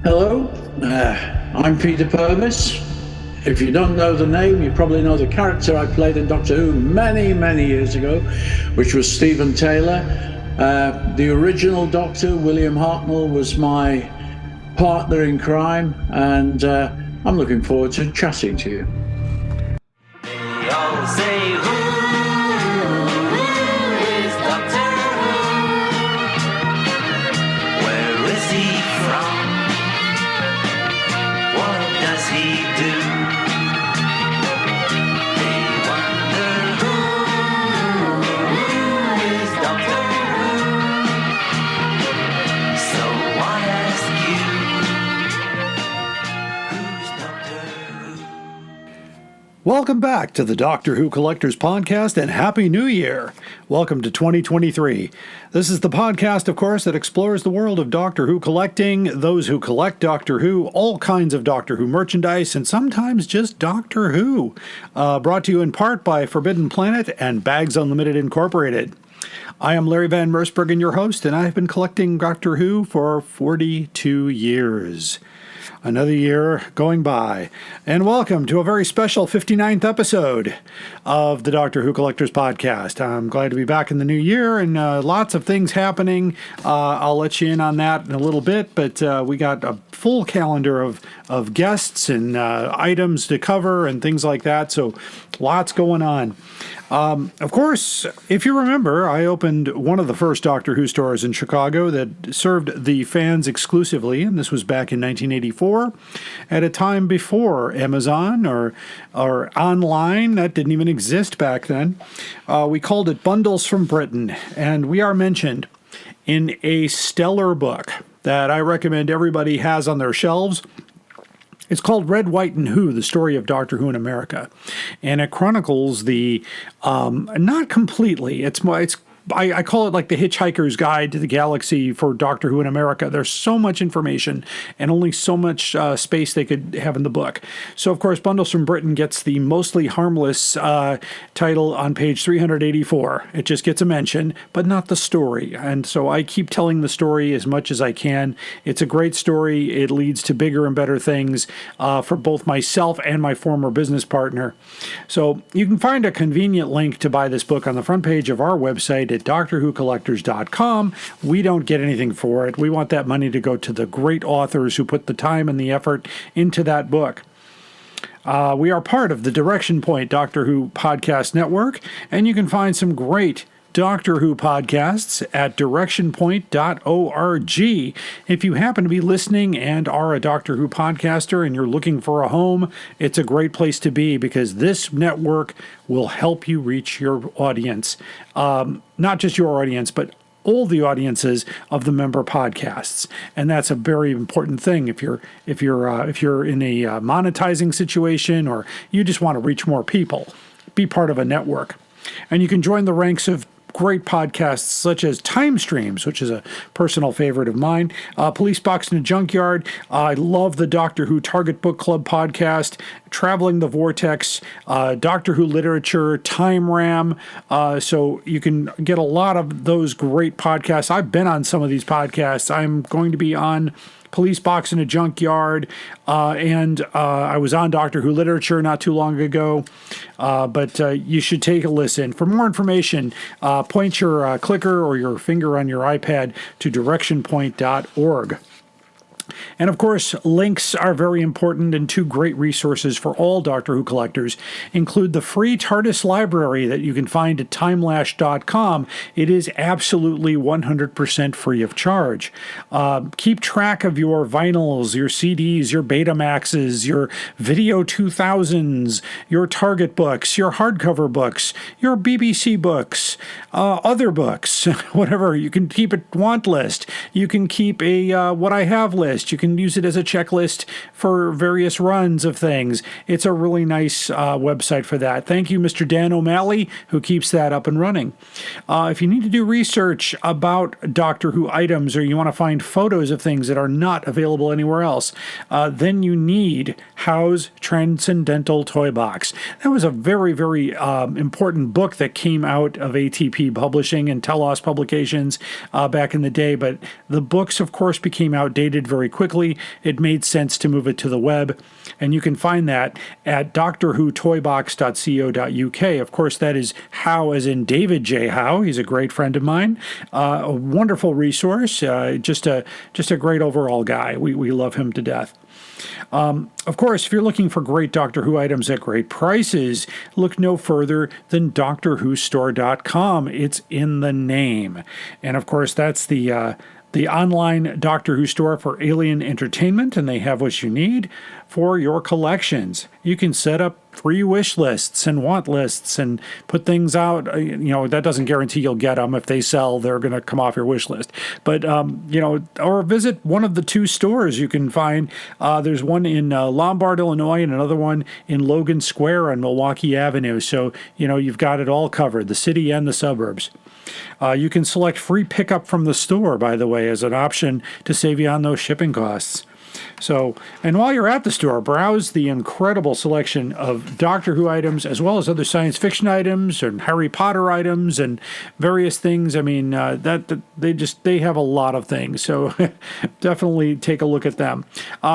Hello, I'm Peter Purves. If you don't know the name, you probably know the character I played in Doctor Who many, many years ago, which was Stephen Taylor. The original Doctor, William Hartnell, was my partner in crime, and I'm looking forward to chatting to you. They all say, who is Doctor Who? Where is he from? What does he do? They wonder who is Doctor Who? So I ask you, who's Doctor Who? Welcome back to the Doctor Who Collectors Podcast, and Happy New Year! Welcome to 2023. This is the podcast, of course, that explores the world of Doctor Who collecting, those who collect Doctor Who, all kinds of Doctor Who merchandise, and sometimes just Doctor Who. Brought to you in part by Forbidden Planet and Bags Unlimited Incorporated. I am Larry Van Mersbergen, your host, and I've been collecting Doctor Who for 42 years. Another year going by, and welcome to a very special 59th episode of the Doctor Who Collectors Podcast. I'm glad to be back in the new year, and lots of things happening. I'll let you in on that in a little bit, but we got a full calendar of guests and items to cover and things like that, so lots going on. Of course, if you remember, I opened one of the first Doctor Who stores in Chicago that served the fans exclusively, and this was back in 1984, at a time before Amazon or online. That didn't even exist back then. We called it Bundles from Britain, and we are mentioned in a stellar book that I recommend everybody has on their shelves. It's called Red, White, and Who, the story of Doctor Who in America. And it chronicles the, not completely, I call it like the Hitchhiker's Guide to the Galaxy for Doctor Who in America. There's so much information and only so much space they could have in the book. So, of course, Bundles from Britain gets the mostly harmless title on page 384. It just gets a mention, but not the story. And so I keep telling the story as much as I can. It's a great story. It leads to bigger and better things for both myself and my former business partner. So you can find a convenient link to buy this book on the front page of our website at DoctorWhoCollectors.com. We don't get anything for it. We want that money to go to the great authors who put the time and the effort into that book. We are part of the Direction Point Doctor Who Podcast Network, and you can find some great Doctor Who podcasts at directionpoint.org. If you happen to be listening and are a Doctor Who podcaster and you're looking for a home, it's a great place to be because this network will help you reach your audience. Not just your audience, but all the audiences of the member podcasts, and that's a very important thing. If you're in a monetizing situation or you just want to reach more people, be part of a network, and you can join the ranks of great podcasts such as Time Streams, which is a personal favorite of mine, Police Box in a Junkyard. I love the Doctor Who Target Book Club podcast, Traveling the Vortex, Doctor Who Literature, Time Ram. So you can get a lot of those great podcasts. I've been on some of these podcasts. I'm going to be on Police Box in a Junkyard, and I was on Doctor Who Literature not too long ago, but you should take a listen. For more information, point your clicker or your finger on your iPad to directionpoint.org. And of course, links are very important, and two great resources for all Doctor Who collectors include the free Tardis library that you can find at timelash.com. It is absolutely 100% free of charge. Keep track of your vinyls, your CDs, your Betamaxes, your Video 2000s, your Target books, your hardcover books, your BBC books, other books, whatever. You can keep a want list. You can keep a what I have list. You can use it as a checklist for various runs of things. It's a really nice website for that. Thank you, Mr. Dan O'Malley, who keeps that up and running. If you need to do research about Doctor Who items or you want to find photos of things that are not available anywhere else, then you need Howe's Transcendental Toy Box. That was a very, very important book that came out of ATP Publishing and Telos Publications back in the day, but the books, of course, became outdated very very quickly, it made sense to move it to the web. And you can find that at doctorwhotoybox.co.uk. Of course, that is Howe as in David J. Howe. He's a great friend of mine. A wonderful resource. Just a great overall guy. We love him to death. Of course, if you're looking for great Doctor Who items at great prices, look no further than DoctorWhoStore.com. It's in the name. And of course, that's the online Doctor Who store for Alien Entertainment, and they have what you need for your collections. You can set up free wish lists and want lists and put things out. That doesn't guarantee you'll get them. If they sell, they're going to come off your wish list. But, or visit one of the two stores you can find. There's one in Lombard, Illinois, and another one in Logan Square on Milwaukee Avenue. So, you've got it all covered, the city and the suburbs. You can select free pickup from the store, by the way, as an option to save you on those shipping costs. So, and while you're at the store, browse the incredible selection of Doctor Who items, as well as other science fiction items and Harry Potter items and various things. I mean, they have a lot of things. So definitely take a look at them.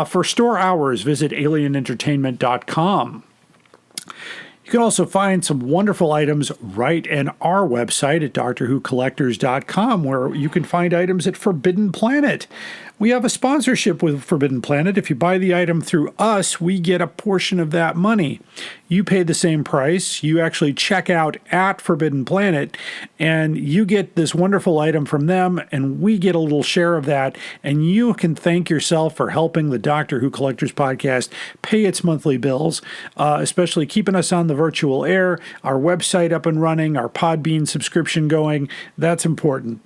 For store hours, visit alienentertainment.com. You can also find some wonderful items right in our website at DoctorWhoCollectors.com, where you can find items at Forbidden Planet. We have a sponsorship with Forbidden Planet. If you buy the item through us, we get a portion of that money. You pay the same price. You actually check out at Forbidden Planet, and you get this wonderful item from them, and we get a little share of that, and you can thank yourself for helping the Doctor Who Collectors podcast pay its monthly bills, especially keeping us on the virtual air, our website up and running, our Podbean subscription going. That's important.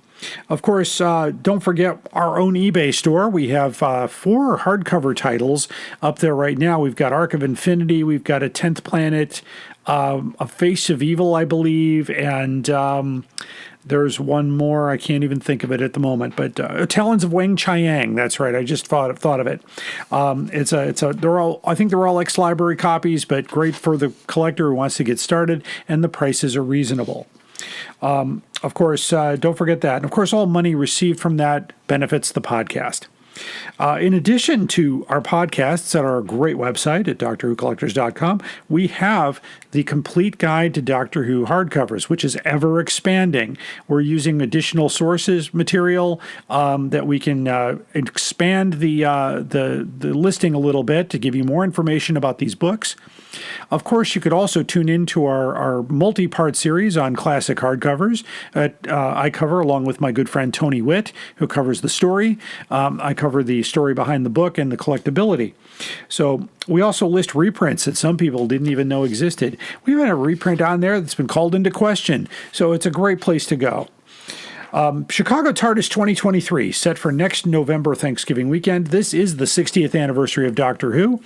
Of course, don't forget our own eBay store. We have 4 hardcover titles up there right now. We've got Ark of Infinity, we've got A 10th Planet, A Face of Evil, I believe, and there's one more. I can't even think of it at the moment, but Talons of Wang Chiang. That's right. I just thought of it. I think they're all ex-library copies, but great for the collector who wants to get started, and the prices are reasonable. Of course, don't forget that. And of course, all money received from that benefits the podcast. In addition to our podcasts at our great website at DoctorWhoCollectors.com, we have the complete guide to Doctor Who hardcovers, which is ever expanding. We're using additional sources material that we can expand the listing a little bit to give you more information about these books. Of course, you could also tune into our multi-part series on classic hardcovers that I cover along with my good friend Tony Witt, who covers the story. I cover the story behind the book and the collectability. So we also list reprints that some people didn't even know existed. We even have a reprint on there that's been called into question, so it's a great place to go. Chicago Tardis 2023, set for next November Thanksgiving weekend. This is the 60th anniversary of Doctor Who,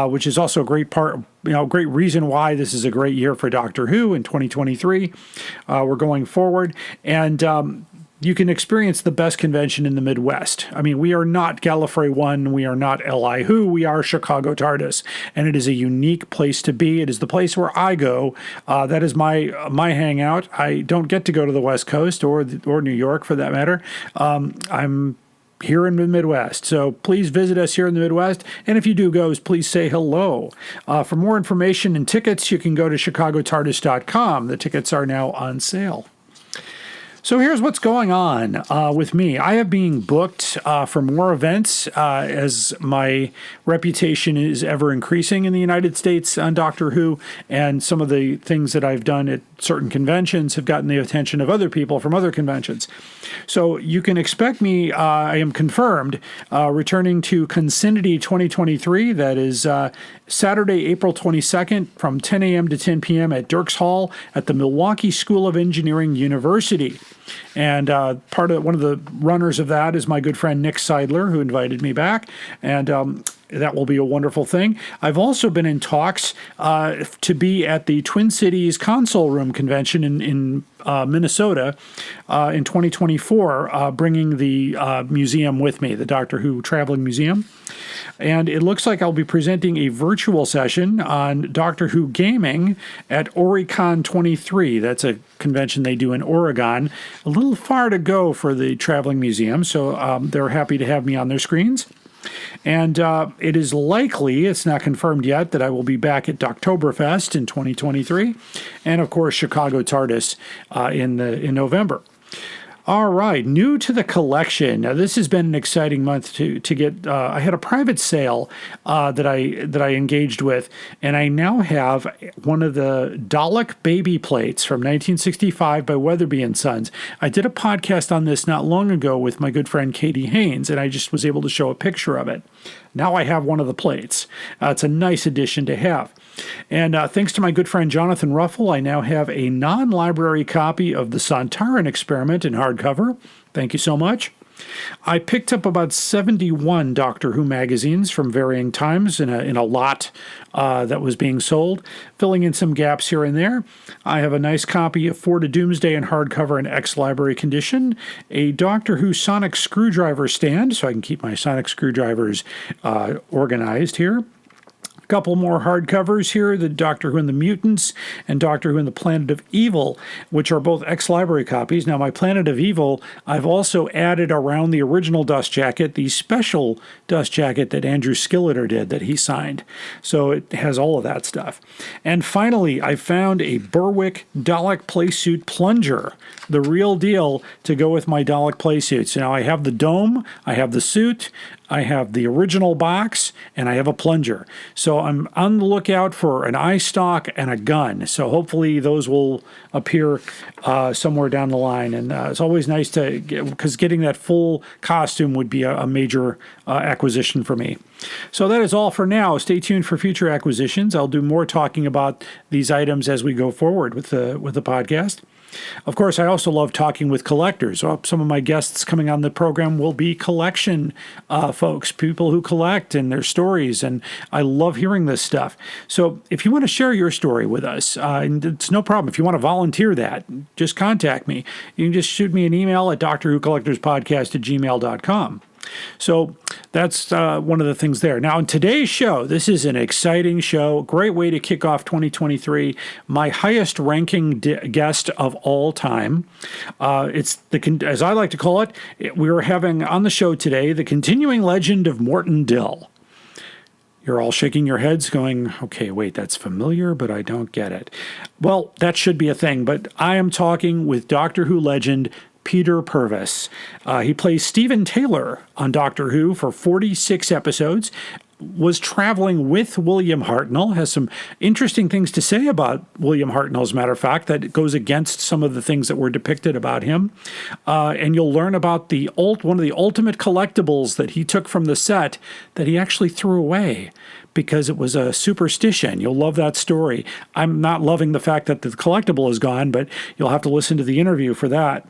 which is also a great great reason why this is a great year for Doctor Who in 2023. We're going forward, and you can experience the best convention in the Midwest. I mean, we are not Gallifrey 1, we are not LI Who, we are Chicago Tardis, and it is a unique place to be. It is the place where I go. That is my hangout. I don't get to go to the West Coast or New York for that matter. I'm here in the Midwest. So please visit us here in the Midwest. And if you do go, please say hello. For more information and tickets, you can go to chicagotardis.com. The tickets are now on sale. So here's what's going on with me. I am being booked for more events as my reputation is ever increasing in the United States on Doctor Who, and some of the things that I've done at certain conventions have gotten the attention of other people from other conventions. So you can expect me, I am confirmed, returning to Consinity 2023. That is Saturday, April 22nd from 10 a.m. to 10 p.m. at Dirks Hall at the Milwaukee School of Engineering University. And one of the runners of that is my good friend Nick Seidler, who invited me back, and that will be a wonderful thing. I've also been in talks to be at the Twin Cities Console Room Convention in Minnesota in 2024, bringing the museum with me, the Doctor Who Traveling Museum. And it looks like I'll be presenting a virtual session on Doctor Who gaming at Oricon 23. That's a convention they do in Oregon. A little far to go for the Traveling Museum, so they're happy to have me on their screens. And it is likely, it's not confirmed yet, that I will be back at Doctoberfest in 2023. And of course, Chicago Tardis in November. All right, new to the collection. Now, this has been an exciting month to get. I had a private sale that I engaged with, and I now have one of the Dalek baby plates from 1965 by Weatherby and Sons. I did a podcast on this not long ago with my good friend Katie Haynes, and I just was able to show a picture of it. Now I have one of the plates. It's a nice addition to have. And thanks to my good friend Jonathan Ruffle, I now have a non-library copy of the Sontaran Experiment in hardcover. Thank you so much. I picked up about 71 Doctor Who magazines from varying times in a lot that was being sold, filling in some gaps here and there. I have a nice copy of Four to Doomsday in hardcover and ex-library condition, a Doctor Who sonic screwdriver stand, so I can keep my sonic screwdrivers organized here. Couple more hardcovers here, the Doctor Who and the Mutants and Doctor Who and the Planet of Evil, which are both ex-library copies. Now, my Planet of Evil, I've also added around the original dust jacket, the special dust jacket that Andrew Skilleter did that he signed. So it has all of that stuff. And finally, I found a Berwick Dalek playsuit plunger, the real deal to go with my Dalek playsuits. Now, I have the dome, I have the suit, I have the original box, and I have a plunger. So I'm on the lookout for an eye stalk and a gun. So hopefully those will appear somewhere down the line. And it's always nice to get, because getting that full costume would be a major acquisition for me. So that is all for now. Stay tuned for future acquisitions. I'll do more talking about these items as we go forward with the podcast. Of course, I also love talking with collectors. Some of my guests coming on the program will be collection folks, people who collect and their stories, and I love hearing this stuff. So if you want to share your story with us, and it's no problem. If you want to volunteer that, just contact me. You can just shoot me an email at drwhocollectorspodcast@gmail.com. So that's one of the things there. Now, in today's show, this is an exciting show, great way to kick off 2023. My highest ranking guest of all time. It's as I like to call it, we are having on the show today the continuing legend of Morton Dill. You're all shaking your heads going, okay, wait, that's familiar, but I don't get it. Well, that should be a thing, but I am talking with Doctor Who legend Peter Purves. He plays Stephen Taylor on Doctor Who for 46 episodes, was traveling with William Hartnell, has some interesting things to say about William Hartnell, as a matter of fact, that goes against some of the things that were depicted about him. And you'll learn about one of the ultimate collectibles that he took from the set that he actually threw away because it was a superstition. You'll love that story. I'm not loving the fact that the collectible is gone, but you'll have to listen to the interview for that.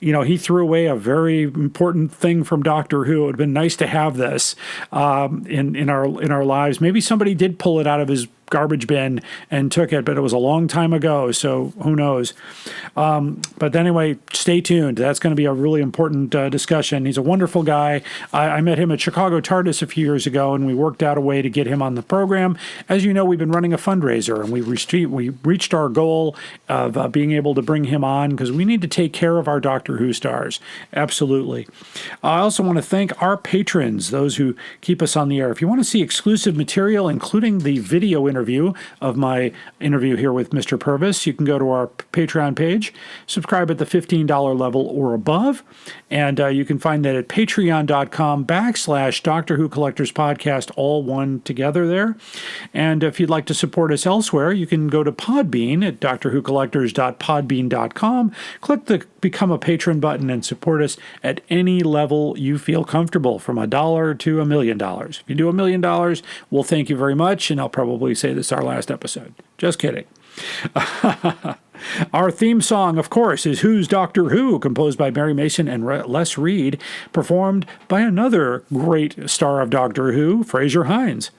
He threw away a very important thing from Doctor Who. It would have been nice to have this in our lives. Maybe somebody did pull it out of his garbage bin and took it, but it was a long time ago, so who knows. But anyway, stay tuned. That's going to be a really important discussion. He's a wonderful guy. I met him at Chicago Tardis a few years ago, and we worked out a way to get him on the program. As you know, we've been running a fundraiser, and we reached our goal of being able to bring him on because we need to take care of our Doctor Who stars. Absolutely. I also want to thank our patrons, those who keep us on the air. If you want to see exclusive material, including the video interview of my interview here with Mr. Purves, you can go to our Patreon page, subscribe at the $15 level or above, and you can find that at patreon.com/Doctor Who Collectors Podcast, all one together there. And if you'd like to support us elsewhere, you can go to Podbean at drwhocollectors.podbean.com, click the Become a Patron button, and support us at any level you feel comfortable, from $1 to $1 million. If you do $1 million, we'll thank you very much, and I'll probably say this is our last episode. Just kidding. Our theme song, of course, is Who's Doctor Who, composed by Barry Mason and Les Reed, performed by another great star of Doctor Who, Fraser Hines.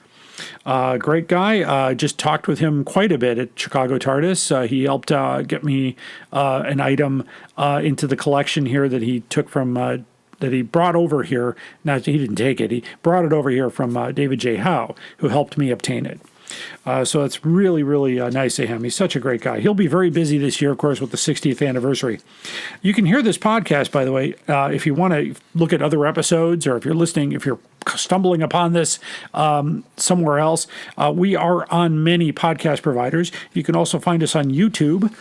Great guy. Just talked with him quite a bit at Chicago Tardis. He helped get me an item into the collection here that he took from that he brought over here. Now, he didn't take it. He brought it over here from David J. Howe, who helped me obtain it. So it's really, really nice of him. He's such a great guy. He'll be very busy this year, of course, with the 60th anniversary. You can hear this podcast, by the way, if you want to look at other episodes, or if you're stumbling upon this somewhere else. We are on many podcast providers. You can also find us on YouTube.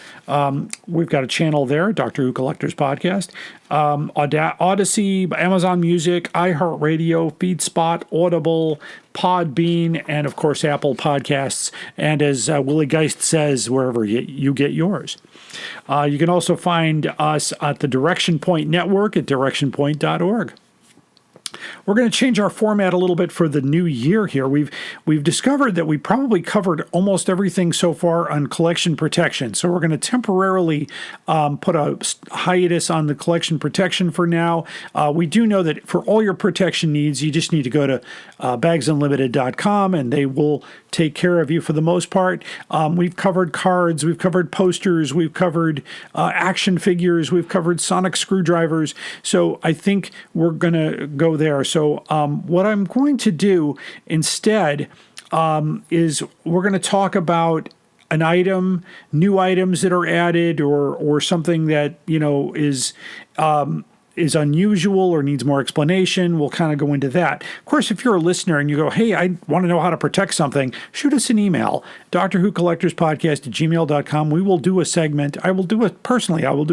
We've got a channel there, Doctor Who Collectors Podcast. Odyssey, Amazon Music, iHeartRadio, FeedSpot, Audible, Podbean, and of course Apple Podcasts. And as Willie Geist says, wherever you get yours. You can also find us at the Direction Point Network at directionpoint.org. We're going to change our format a little bit for the new year here. We've discovered that we probably covered almost everything so far on collection protection. So we're going to temporarily put a hiatus on the collection protection for now. We do know that for all your protection needs, you just need to go to bagsunlimited.com and they will take care of you for the most part. We've covered cards, we've covered posters, we've covered action figures, we've covered sonic screwdrivers. So I think we're going to go there. So what I'm going to do instead is we're going to talk about an item, new items that are added, or something that is unusual or needs more explanation. We'll kind of go into that. Of course, if you're a listener and you go, hey, I want to know how to protect something, shoot us an email, drwhocollectorspodcast@gmail.com. We will do a segment. I will do a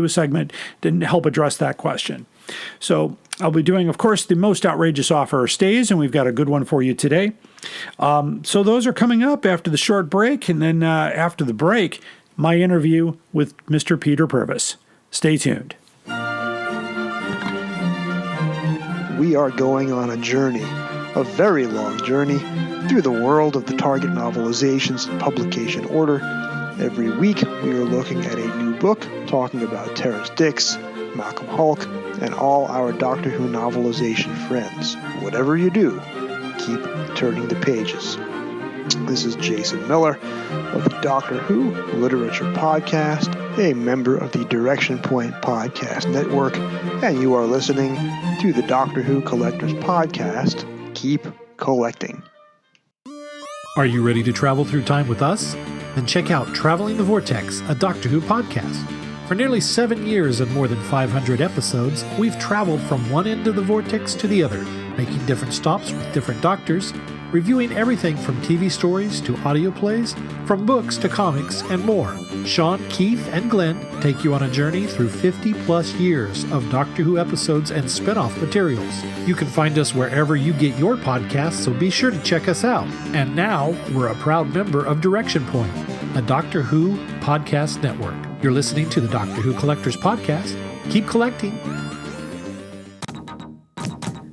segment to help address that question. So I'll be doing, of course, the most outrageous offer stays, and we've got a good one for you today. So those are coming up after the short break, and then after the break, my interview with Mr. Peter Purves. Stay tuned. We are going on a journey, a very long journey, through the world of the Target novelizations in publication order. Every week, we are looking at a new book, talking about Terrence Dicks, Malcolm Hulke, and all our Doctor Who novelization friends. Whatever you do, keep turning the pages. This is Jason Miller of the Doctor Who Literature Podcast, a member of the Direction Point Podcast Network, and you are listening to the Doctor Who Collectors Podcast. Keep collecting. Are you ready to travel through time with us? Then check out Traveling the Vortex, a Doctor Who podcast. For nearly 7 years and more than 500 episodes, we've traveled from one end of the vortex to the other, making different stops with different doctors, reviewing everything from TV stories to audio plays, from books to comics, and more. Sean, Keith, and Glenn take you on a journey through 50-plus years of Doctor Who episodes and spin-off materials. You can find us wherever you get your podcasts, so be sure to check us out. And now, we're a proud member of Direction Point, a Doctor Who podcast network. You're listening to the Doctor Who Collectors Podcast. Keep collecting.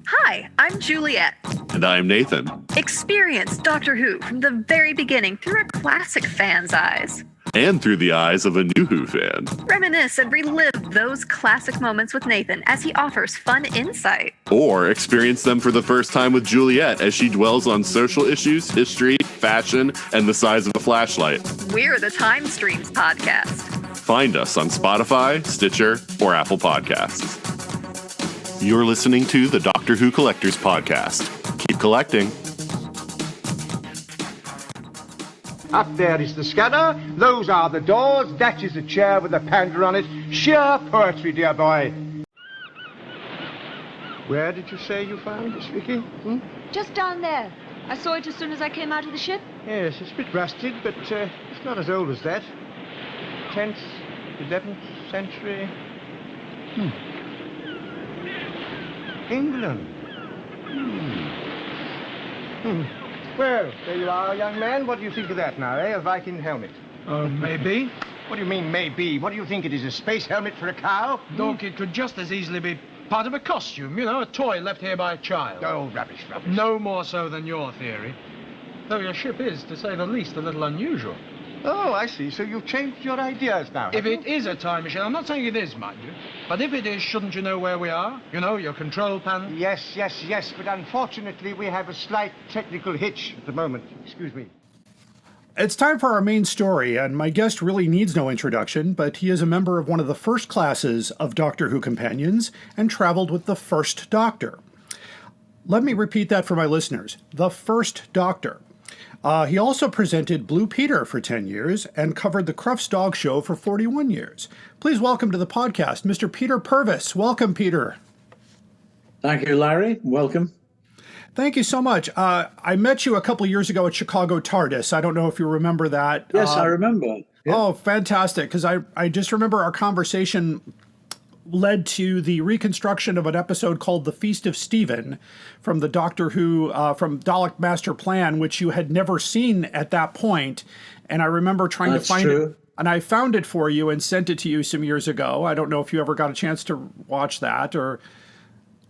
Hi, I'm Juliet. And I'm Nathan. Experience Doctor Who from the very beginning through a classic fan's eyes. And through the eyes of a new Who fan. Reminisce and relive those classic moments with Nathan as he offers fun insight. Or experience them for the first time with Juliet as she dwells on social issues, history, fashion, and the size of a flashlight. We're the Time Streams Podcast. Find us on Spotify, Stitcher, or Apple Podcasts. You're listening to the Doctor Who Collectors Podcast. Keep collecting. Up there is the scudder, those are the doors, that is a chair with a panda on it. Sheer poetry, dear boy. Where did you say you found this, Vicky? Just down there. I saw it as soon as I came out of the ship. Yes, it's a bit rusted, but it's not as old as that. 10th, 11th century. England. Well, there you are, young man. What do you think of that now, eh? A Viking helmet. Maybe. What do you mean, maybe? What do you think it is, a space helmet for a cow? Look, it could just as easily be part of a costume, a toy left here by a child. Oh, rubbish. No more so than your theory. Though your ship is, to say the least, a little unusual. Oh, I see. So you've changed your ideas now. If it is a time machine, I'm not saying it is, mind you, but if it is, shouldn't you know where we are? Your control panel? Yes, but unfortunately we have a slight technical hitch at the moment. Excuse me. It's time for our main story, and my guest really needs no introduction, but he is a member of one of the first classes of Doctor Who companions and traveled with the First Doctor. Let me repeat that for my listeners. The First Doctor. He also presented Blue Peter for 10 years and covered the Crufts Dog Show for 41 years. Please welcome to the podcast, Mr. Peter Purves. Welcome, Peter. Thank you, Larry. Welcome. Thank you so much. I met you a couple of years ago at Chicago Tardis. I don't know if you remember that. Yes, I remember. Yeah. Oh, fantastic. Because I just remember our conversation led to the reconstruction of an episode called The Feast of Stephen from the Doctor Who, from Dalek Master Plan, which you had never seen at that point. And I remember trying to find it. And I found it for you and sent it to you some years ago. I don't know if you ever got a chance to watch that or...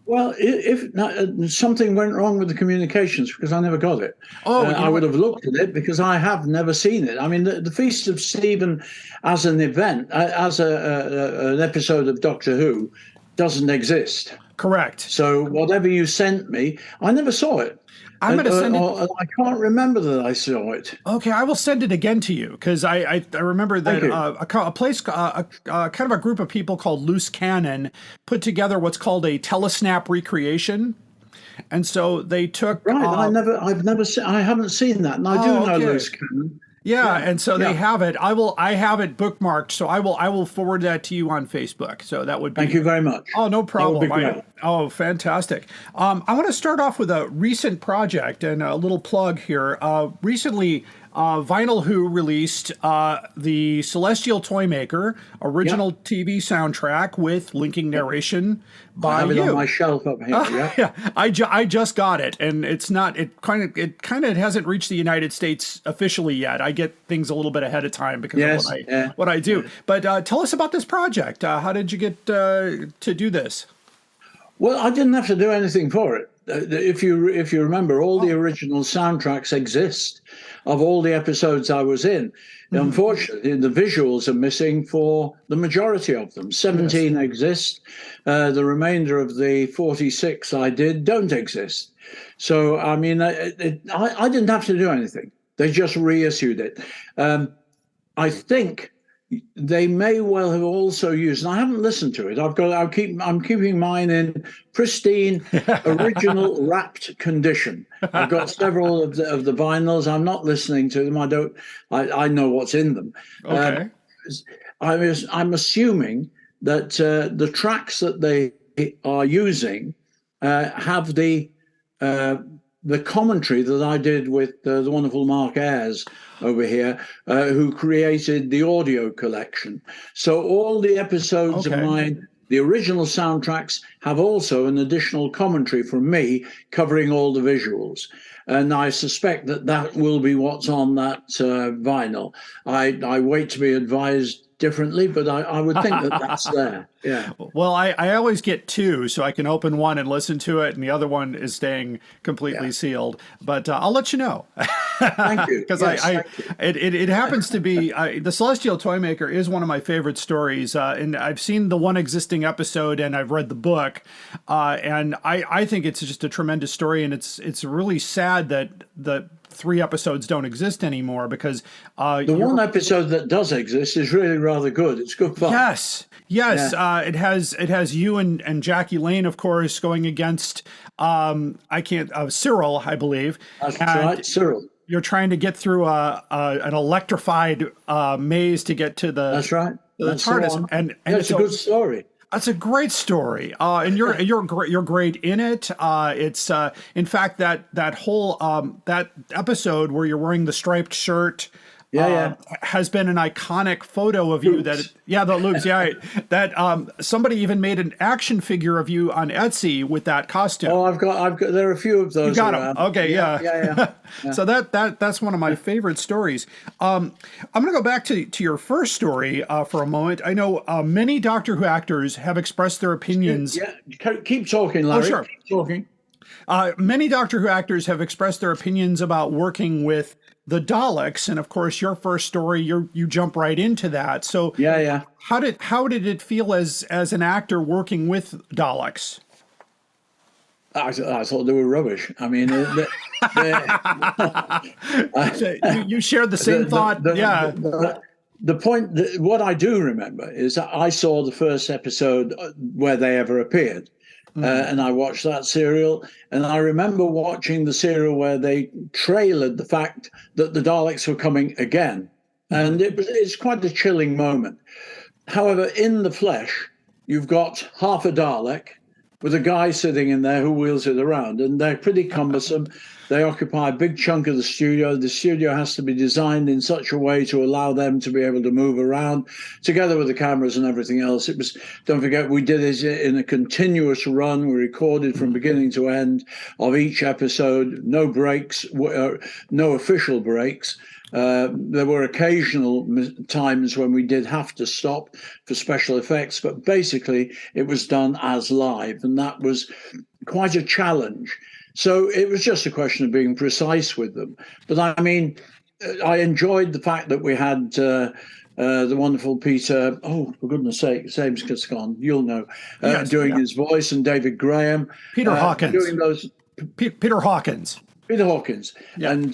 Well, if not, something went wrong with the communications because I never got it. I would have looked at it because I have never seen it. I mean, the Feast of Stephen as an event, as an episode of Doctor Who, doesn't exist. Correct. So whatever you sent me, I never saw it. I'm going to send it. I can't remember that I saw it. Okay, I will send it again to you because I remember that a place, kind of a group of people called Loose Cannon put together what's called a telesnap recreation, and so they took. Right, I haven't seen that, and I do know Loose Cannon. Yeah, and so they have it. I have it bookmarked, so I will forward that to you on Facebook. So that would be. Thank you very much. Oh, no problem. That would be great. Fantastic. I want to start off with a recent project and a little plug here. Recently, Vinyl Who released the Celestial Toymaker original TV soundtrack with linking narration by you. I have it on my shelf up here. Yeah, I just got it, and it's not. It kind of hasn't reached the United States officially yet. I get things a little bit ahead of time because of what I do. But tell us about this project. How did you get to do this? Well, I didn't have to do anything for it. If you remember, all the original soundtracks exist of all the episodes I was in. Mm-hmm. Unfortunately, the visuals are missing for the majority of them. 17 exist. The remainder of the 46 I did don't exist. So, I mean, I didn't have to do anything. They just reissued it. I think they may well have also used, and I haven't listened to it. I'm keeping mine in pristine, original wrapped condition. I've got several of the vinyls. I'm not listening to them. I know what's in them. Okay. I'm assuming that the tracks that they are using have the commentary that I did with the wonderful Mark Ayres over here, who created the audio collection. So all the episodes of mine, the original soundtracks, have also an additional commentary from me covering all the visuals. And I suspect that will be what's on that vinyl. I wait to be advised differently, but I would think that's there. Yeah. Well, I always get two, so I can open one and listen to it, and the other one is staying completely sealed. But I'll let you know. Thank you. Because it happens to be the Celestial Toymaker is one of my favorite stories, and I've seen the one existing episode, and I've read the book, and I think it's just a tremendous story, and it's really sad that the 3 episodes don't exist anymore because the one episode that does exist is really rather good. It's good fun. Yes. Yeah. It has you and Jackie Lane, of course, going against Cyril, I believe. That's right, Cyril. You're trying to get through an electrified maze to get to the TARDIS, and it's a good story. That's a great story, and you're great in it. It's in fact that whole that episode where you're wearing the striped shirt. Has been an iconic photo of you. Loops. The loops. That somebody even made an action figure of you on Etsy with that costume. Oh, I've got. There are a few of those. You got around. them. Okay, yeah. So that's one of my favorite stories. I'm going to go back to your first story for a moment. I know many Doctor Who actors have expressed their opinions. Yeah, keep talking, Larry. Oh, sure. Keep talking. Many Doctor Who actors have expressed their opinions about working with the Daleks, and of course, your first story, you jump right into that. So, how did it feel as an actor working with Daleks? I thought they were rubbish. I mean, you shared the same thought. The point, what I do remember is that I saw the first episode where they ever appeared. and I watched that serial. And I remember watching the serial where they trailered the fact that the Daleks were coming again. And it's quite a chilling moment. However, in the flesh, you've got half a Dalek with a guy sitting in there who wheels it around, and they're pretty cumbersome. They occupy a big chunk of the studio. The studio has to be designed in such a way to allow them to be able to move around, together with the cameras and everything else. It was, don't forget, we did it in a continuous run. We recorded from beginning to end of each episode, no breaks, no official breaks. There were occasional times when we did have to stop for special effects, but basically it was done as live, and that was quite a challenge. So it was just a question of being precise with them. But I mean, I enjoyed the fact that we had the wonderful Peter, oh, for goodness sake, his name's just gone, you'll know, doing his voice, and David Graham. Peter Hawkins. Doing those. Peter Hawkins. Peter Hawkins and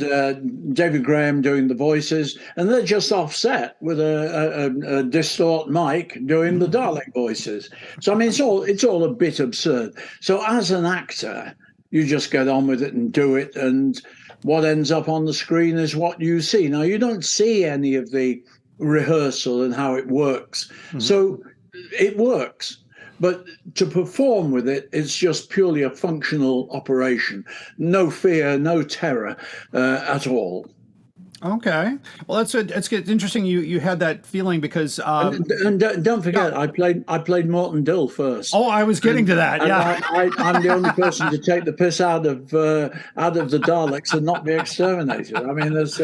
David Graham doing the voices, and they're just offset with a distort mic doing the Dalek voices. So I mean, it's all a bit absurd. So as an actor, you just get on with it and do it, and what ends up on the screen is what you see. Now, you don't see any of the rehearsal and how it works, so it works. But to perform with it, it's just purely a functional operation. No fear, no terror at all. Okay. Well, it's interesting you had that feeling because and don't forget, I played Morton Dill first. Oh, I was getting to that. Yeah, I'm the only person to take the piss out of the Daleks and not be exterminated. I mean, there's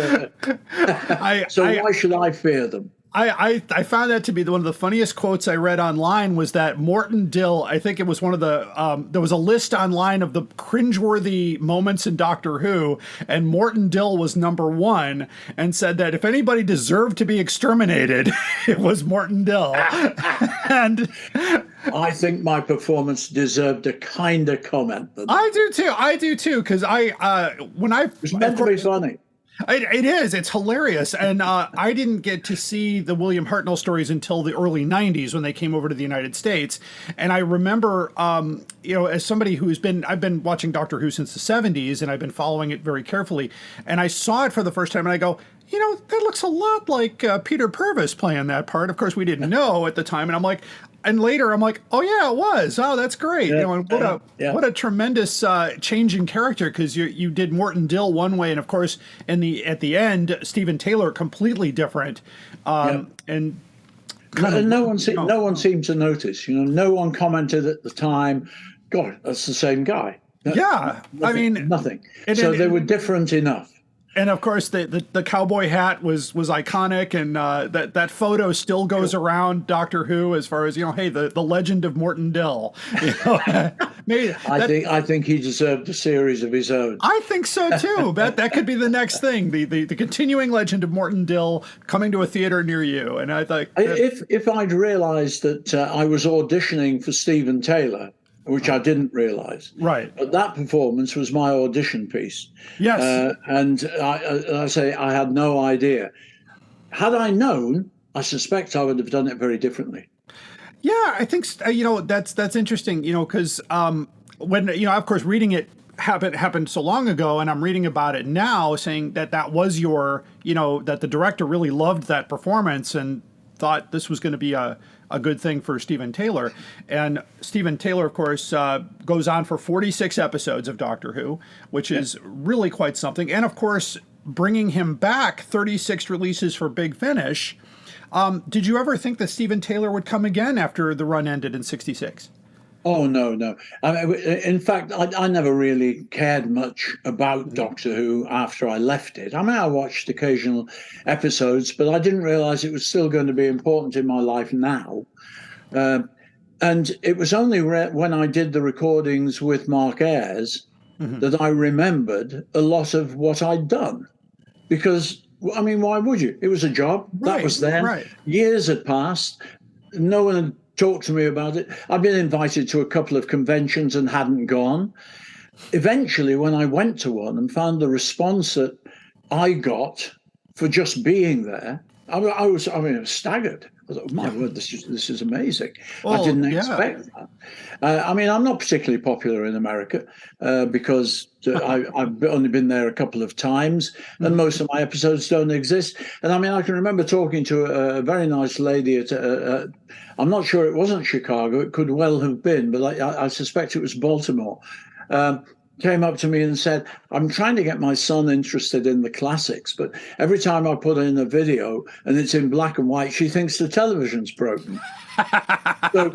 why should I fear them? I found that to be one of the funniest quotes I read online was that Morton Dill, I think it was one of the, there was a list online of the cringeworthy moments in Doctor Who, and Morton Dill was #1 and said that if anybody deserved to be exterminated, it was Morton Dill. And I think my performance deserved a kinder comment than that. I do too, because it's meant to be funny. It is. It's hilarious. And I didn't get to see the William Hartnell stories until the early 90s when they came over to the United States. And I remember, as somebody I've been watching Doctor Who since the 70s, and I've been following it very carefully. And I saw it for the first time, and I go, that looks a lot like Peter Purves playing that part. Of course, we didn't know at the time. And later I'm like, oh yeah, it was. Oh, that's great. What a tremendous change in character, because you did Morton Dill one way, and of course at the end Stephen Taylor completely different. And no one seemed to notice. No one commented at the time, God, that's the same guy. Nothing. So they were different enough. And of course, the cowboy hat was iconic, and that photo still goes around Doctor Who as far as hey, the legend of Morton Dill. I think he deserved a series of his own. I think so too. That could be the next thing, the continuing legend of Morton Dill coming to a theater near you. And I thought if I'd realised that I was auditioning for Stephen Taylor, which I didn't realise. Right. But that performance was my audition piece. Yes. And I had no idea. Had I known, I suspect I would have done it very differently. Yeah, I think, that's interesting, because when, of course, reading it happened so long ago, and I'm reading about it now, saying that was your, that the director really loved that performance and thought this was going to be a good thing for Stephen Taylor. And Stephen Taylor, of course, goes on for 46 episodes of Doctor Who, which is really quite something. And of course, bringing him back, 36 releases for Big Finish. Did you ever think that Stephen Taylor would come again after the run ended in 66? Oh, no. I mean, in fact, I never really cared much about Doctor Who after I left it. I mean, I watched occasional episodes, but I didn't realise it was still going to be important in my life now. And it was only when I did the recordings with Mark Ayres that I remembered a lot of what I'd done. Because, I mean, why would you? It was a job. That was then. Right. Years had passed. No one had talked to me about it. I've been invited to a couple of conventions and hadn't gone. Eventually, when I went to one and found the response that I got for just being there, I was staggered. I thought, my word, this is amazing. I Well, didn't yeah. expect that. I'm not particularly popular in America because I've only been there a couple of times, and most of my episodes don't exist. And I can remember talking to a very nice lady at I'm not sure it wasn't Chicago. It could well have been, but I suspect it was Baltimore. Came up to me and said, I'm trying to get my son interested in the classics, but every time I put in a video and it's in black and white, she thinks the television's broken. So,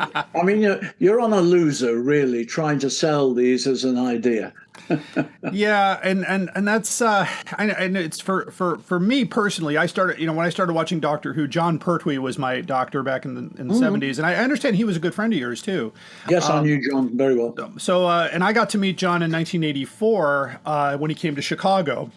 you're on a loser, really, trying to sell these as an idea. Yeah, and that's and it's for me personally. I started, when I started watching Doctor Who, John Pertwee was my doctor back in the 70s, and I understand he was a good friend of yours too. Yes, I knew John very well. So and I got to meet John in 1984 when he came to Chicago.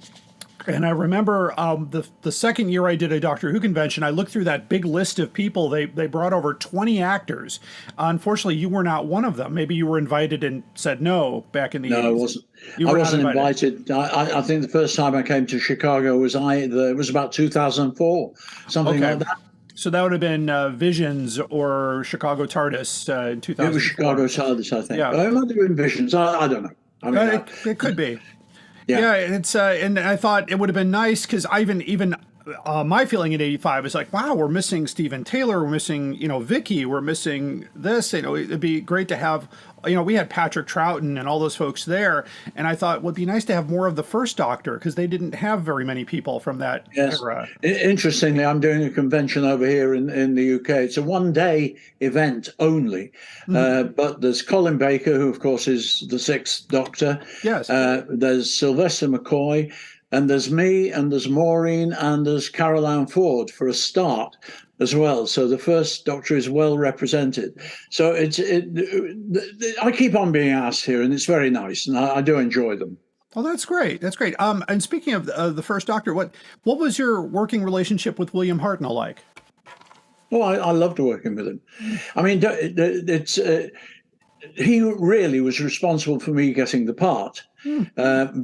And I remember the second year I did a Doctor Who convention, I looked through that big list of people. They brought over 20 actors. Unfortunately, you were not one of them. Maybe you were invited and said no back in the 80s. No, I wasn't. I wasn't invited. I think the first time I came to Chicago was it was about 2004, something like that. So that would have been Visions or Chicago Tardis in 2004. It was Chicago Tardis, I think. Yeah. It might have been Visions. I don't know. It could be. Yeah, it's and I thought it would have been nice because I even my feeling in '85 is like, wow, we're missing Stephen Taylor, we're missing Vicky, we're missing this. It'd be great to have. We had Patrick Troughton and all those folks there, and I thought it would be nice to have more of the first Doctor because they didn't have very many people from that era. Interestingly, I'm doing a convention over here in the UK. It's a one-day event only, but there's Colin Baker, who of course is the sixth Doctor. Yes. There's Sylvester McCoy, and there's me, and there's Maureen, and there's Caroline Ford for a start as well. So the first Doctor is well represented. So I keep on being asked here, and it's very nice, and I do enjoy them. Oh, that's great. That's great. And speaking of the first Doctor, what was your working relationship with William Hartnell like? Oh, I loved working with him. He really was responsible for me getting the part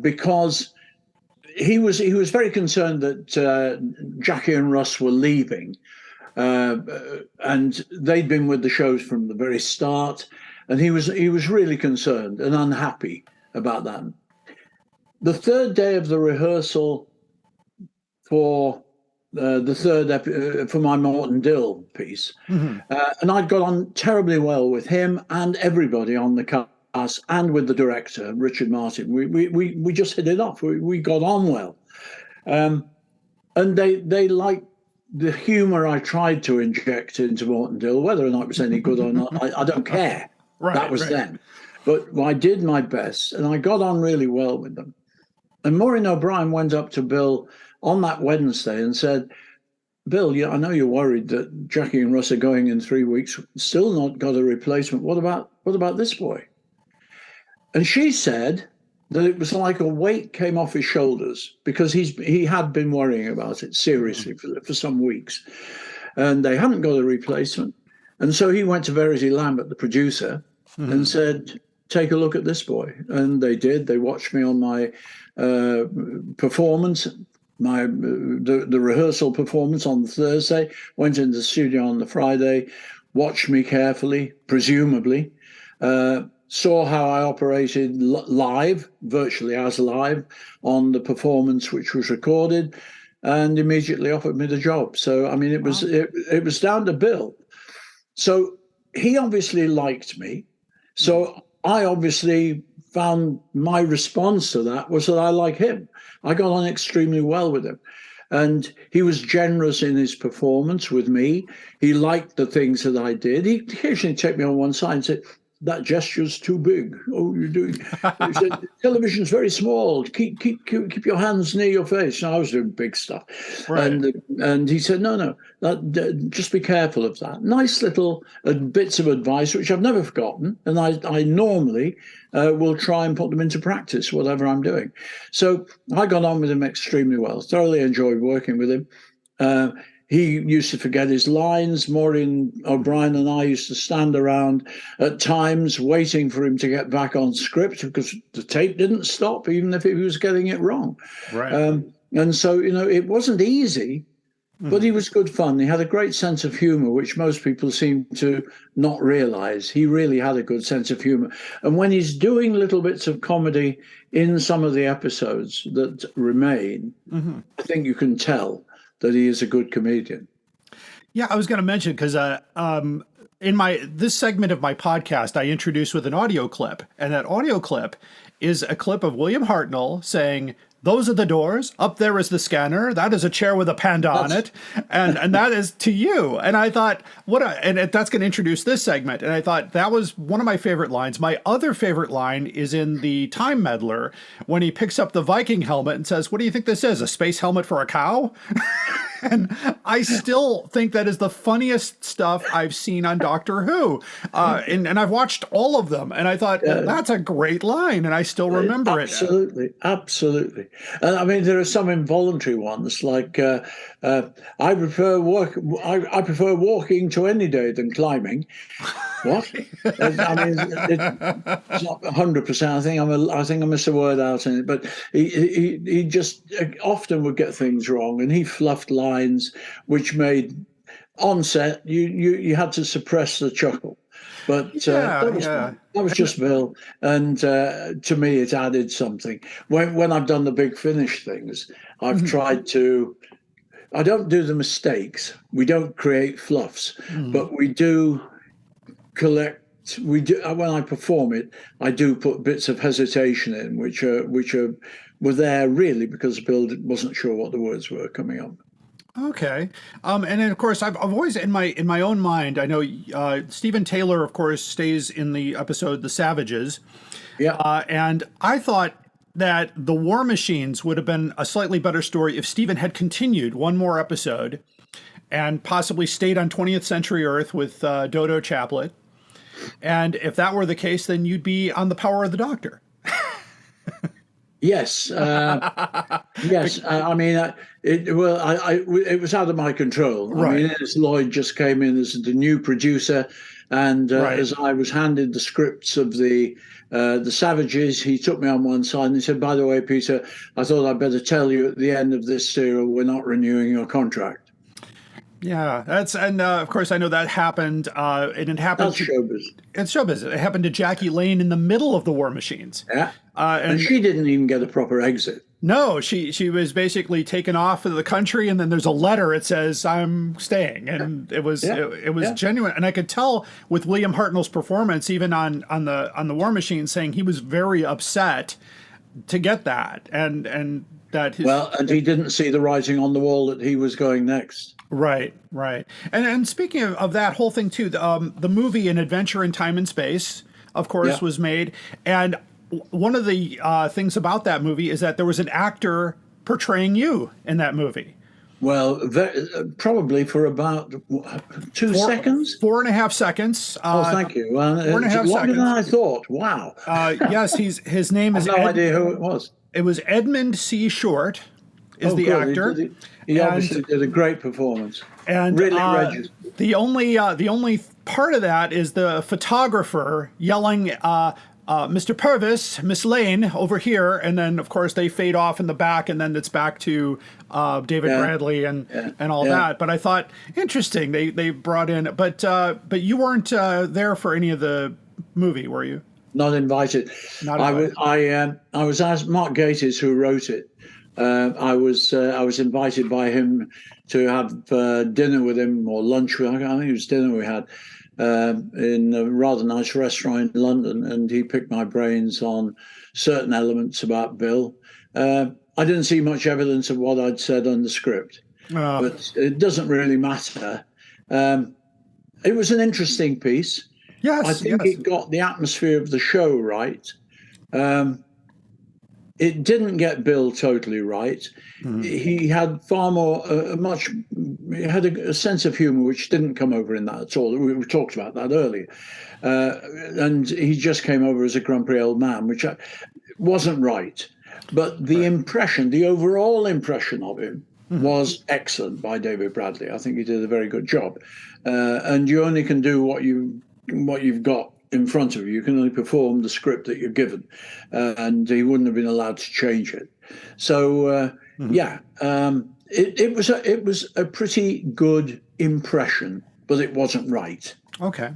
because he was very concerned that Jackie and Russ were leaving, and they'd been with the shows from the very start, and he was really concerned and unhappy about that. The third day of the rehearsal for the third for my Morton Dill piece, and I'd got on terribly well with him and everybody on the cast and with the director Richard Martin. We just hit it off. We got on well, and they liked the humour I tried to inject into Morton Dill. Whether or not it was any good or not, I don't care. That was then. But I did my best, and I got on really well with them. And Maureen O'Brien went up to Bill on that Wednesday and said, Bill, I know you're worried that Jackie and Russ are going in 3 weeks, still not got a replacement. What about this boy? And she said that it was like a weight came off his shoulders because he had been worrying about it seriously for some weeks. And they hadn't got a replacement. And so he went to Verity Lambert, the producer, and said, take a look at this boy. And they did. They watched me on my performance, the rehearsal performance on the Thursday, went into the studio on the Friday, watched me carefully, presumably, saw how I operated live, virtually as live, on the performance which was recorded, and immediately offered me the job. So, I mean, it was down to Bill. So he obviously liked me. So I obviously found my response to that was that I like him. I got on extremely well with him. And he was generous in his performance with me. He liked the things that I did. He occasionally take me on one side and said, that gesture's too big. Oh, you're doing. He said, television's very small. Keep your hands near your face. And I was doing big stuff, right. And he said, no, just be careful of that. Nice little bits of advice which I've never forgotten, and I normally will try and put them into practice, whatever I'm doing. So I got on with him extremely well. Thoroughly enjoyed working with him. He used to forget his lines. Maureen O'Brien and I used to stand around at times waiting for him to get back on script because the tape didn't stop, even if he was getting it wrong. Right. And so, it wasn't easy But he was good fun. He had a great sense of humor, which most people seem to not realize. He really had a good sense of humor. And when he's doing little bits of comedy in some of the episodes that remain, I think you can tell that he is a good comedian. Yeah, I was going to mention because in this segment of my podcast, I introduced with an audio clip, and that audio clip is a clip of William Hartnell saying, "Those are the doors. Up there is the scanner. That is a chair with a panda on it, and that is to you." And I thought, that's going to introduce this segment. And I thought that was one of my favorite lines. My other favorite line is in the Time Meddler when he picks up the Viking helmet and says, "What do you think this is? A space helmet for a cow?" And I still think that is the funniest stuff I've seen on Doctor Who. And I've watched all of them. And I thought, that's a great line. And I still remember it. Absolutely. I mean, there are some involuntary ones, like I prefer walking to any day than climbing. What? I mean, it's not 100%. I think I missed a word out in it. But he just often would get things wrong, and he fluffed lines, which made on set you had to suppress the chuckle. But that was just Bill, and to me it added something. When I've done the big finish things, I've tried to. I don't do the mistakes. We don't create fluffs, but we do collect. We do when I perform it. I do put bits of hesitation in, which were there really because Bill wasn't sure what the words were coming up. Okay. And then of course I've always in my own mind, I know Stephen Taylor, of course, stays in the episode The Savages. Yeah. And I thought that The War Machines would have been a slightly better story if Stephen had continued one more episode and possibly stayed on 20th Century Earth with Dodo Chaplet. And if that were the case, then you'd be on The Power of the Doctor. Yes, yes. I mean, it was out of my control. Right. I mean, as Lloyd just came in as the new producer, and as I was handed the scripts of the Savages, he took me on one side and he said, "By the way, Peter, I thought I'd better tell you at the end of this serial, we're not renewing your contract." Yeah, of course I know that happened. And it happened. That's showbiz. It's showbiz. It happened to Jackie Lane in the middle of The War Machines. Yeah, and she didn't even get a proper exit. No, she was basically taken off of the country, and then there's a letter. It says, "I'm staying," and it was genuine. And I could tell with William Hartnell's performance, even on the War Machine, saying he was very upset to get that, and that and he didn't see the writing on the wall that he was going next. Right. And speaking of that whole thing too, the movie An Adventure in Time and Space, of course, was made. And one of the things about that movie is that there was an actor portraying you in that movie. Well, probably for about 2 seconds? 4.5 seconds. Thank you. 4.5 seconds. Longer than I thought. Wow. Yes, his name is... I have no idea who it was. It was Edmund C. Short is the actor. He obviously did a great performance. And really the only part of that is the photographer yelling, "Mr. Purves, Miss Lane, over here," and then of course they fade off in the back, and then it's back to David Bradley and all that. But I thought interesting they brought in, but you weren't there for any of the movie, were you? Not invited. I was asked. Mark Gatiss, who wrote it. I was invited by him to have dinner with him or lunch with him. I think it was dinner we had in a rather nice restaurant in London, and he picked my brains on certain elements about Bill. I didn't see much evidence of what I'd said on the script, but it doesn't really matter. It was an interesting piece. Yes, I think it got the atmosphere of the show right. It didn't get Bill totally right. He had far more, he had a sense of humor which didn't come over in that at all. We talked about that earlier. And he just came over as a grumpy old man, which wasn't right. But the impression, the overall impression of him was excellent by David Bradley. I think he did a very good job. And you only can do what you've got in front of you. You can only perform the script that you're given, and he wouldn't have been allowed to change it. So it was a pretty good impression, but it wasn't right. Okay.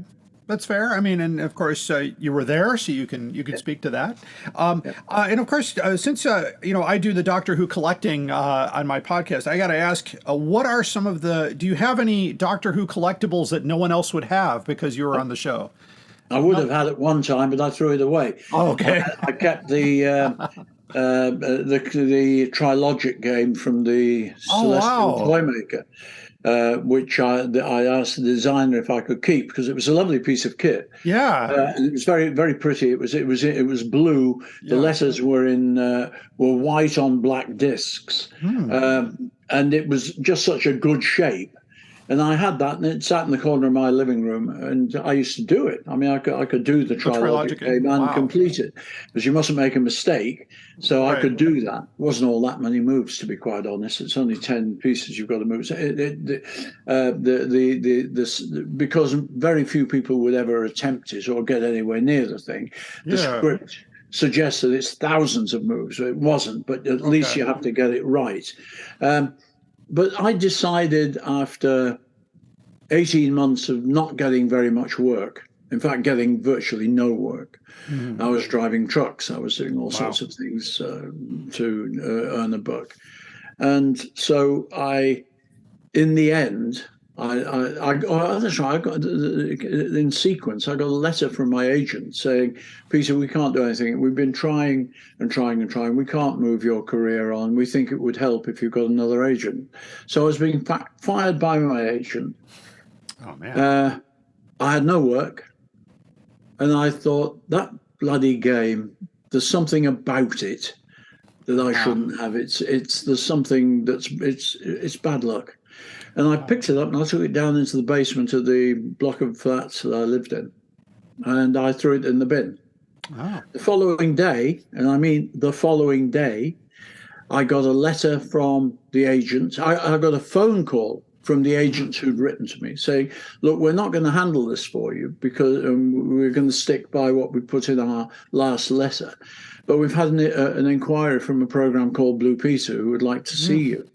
That's fair. I mean, and of course, you were there, so you can speak to that. And of course, since I do the Doctor Who collecting on my podcast, I got to ask, what are some of the? Do you have any Doctor Who collectibles that no one else would have because you were on the show? I would have had it one time, but I threw it away. Oh, okay. I kept the Trilogic game from the Celestial Toymaker. Which I asked the designer if I could keep because it was a lovely piece of kit. Yeah, and it was very, very pretty. It was blue. The letters were were white on black discs, and it was just such a good shape. And I had that, and it sat in the corner of my living room, and I used to do it. I mean, I could do the Trilogic game and complete it, because you mustn't make a mistake. So I could do that. It wasn't all that many moves, to be quite honest. It's only 10 pieces you've got to move. So because very few people would ever attempt it or get anywhere near the thing. The script suggests that it's thousands of moves. It wasn't, but at least you have to get it right. But I decided after 18 months of not getting very much work, in fact, getting virtually no work. I was driving trucks. I was doing all sorts of things to earn a buck. And so in the end, that's right. I got in sequence. I got a letter from my agent saying, "Peter, we can't do anything. We've been trying and trying and trying. We can't move your career on. We think it would help if you got another agent." So I was being fired by my agent. Oh man! I had no work, and I thought, that bloody game. There's something about it that I shouldn't have. There's something it's bad luck. And I picked it up and I took it down into the basement of the block of flats that I lived in. And I threw it in the bin. Oh. The following day, and I mean the following day, I got a letter from the agent. I got a phone call from the agent who'd written to me saying, "Look, we're not going to handle this for you because we're going to stick by what we put in our last letter. But we've had an inquiry from a program called Blue Peter who would like to see you.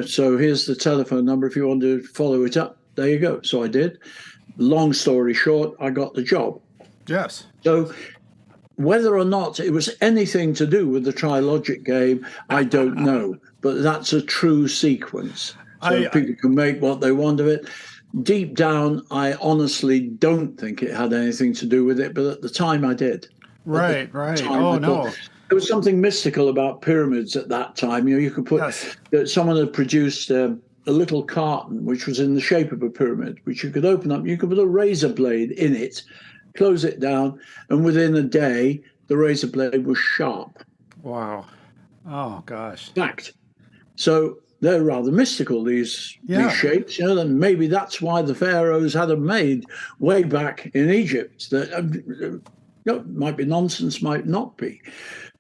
So here's the telephone number if you want to follow it up." There you go. So I did. Long story short, I got the job. Yes. So whether or not it was anything to do with the Trilogic game, I don't know. But that's a true sequence. So people can make what they want of it. Deep down, I honestly don't think it had anything to do with it. But at the time, I did. Right. Oh, no. There was something mystical about pyramids at that time. You could put someone had produced a little carton which was in the shape of a pyramid, which you could open up. You could put a razor blade in it, close it down, and within a day, the razor blade was sharp. Wow! Oh gosh! Fact. So they're rather mystical. These shapes. And maybe that's why the pharaohs had them made way back in Egypt. That might be nonsense, might not be.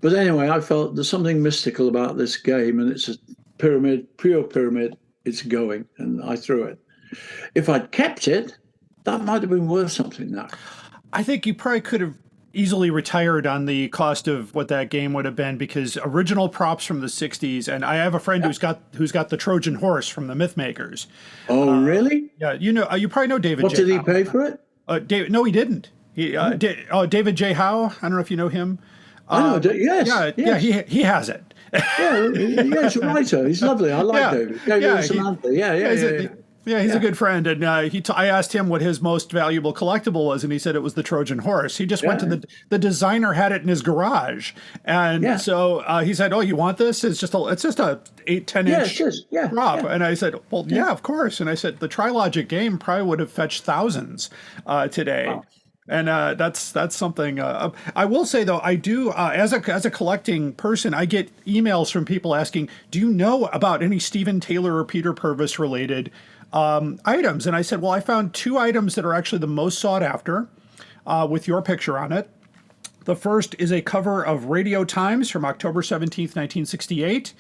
But anyway, I felt there's something mystical about this game, and it's a pyramid, pure pyramid. It's going, and I threw it. If I'd kept it, that might have been worth something now. I think you probably could have easily retired on the cost of what that game would have been, because original props from the 60s, and I have a friend who's got the Trojan horse from the Mythmakers. Oh, really? Yeah, you probably know David. What did he pay for it? David? No, he didn't. David J. Howe. I don't know if you know him. I know. Yes. Yeah. He has it. He's a writer. He's lovely. I like David. David Samantha. He's a good friend. And I asked him what his most valuable collectible was, and he said it was the Trojan horse. He just went to the designer had it in his garage, and so he said, "Oh, you want this? It's just a 8-10 inch prop." And I said, "Well, yeah, of course." And I said, "The Trilogic game probably would have fetched thousands today." Wow. And that's something. I will say though, I do as a collecting person, I get emails from people asking, "Do you know about any Stephen Taylor or Peter Purves related items?" And I said, "Well, I found 2 items that are actually the most sought after, with your picture on it. The first is a cover of Radio Times from October 17th, 1968.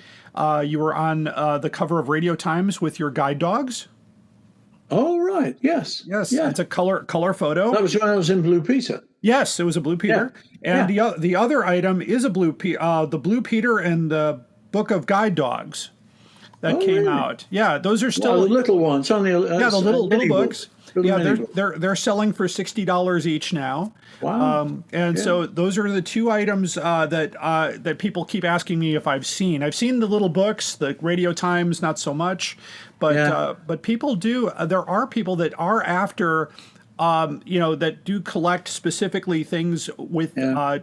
You were on the cover of Radio Times with your guide dogs." Oh, right. Yes. It's a color photo. That was when I was in Blue Peter. Yes, it was a Blue Peter. And the other item is a the Blue Peter and the Book of Guide Dogs. that came really? out. Yeah, those are still Well, the little ones, only yeah, the little books. Little Yeah, mini books. they're selling for $60 each now. Wow. So those are the two items that people keep asking me if I've seen. I've seen the little books, the Radio Times, not so much, but people do. There are people that are after. That do collect specifically things with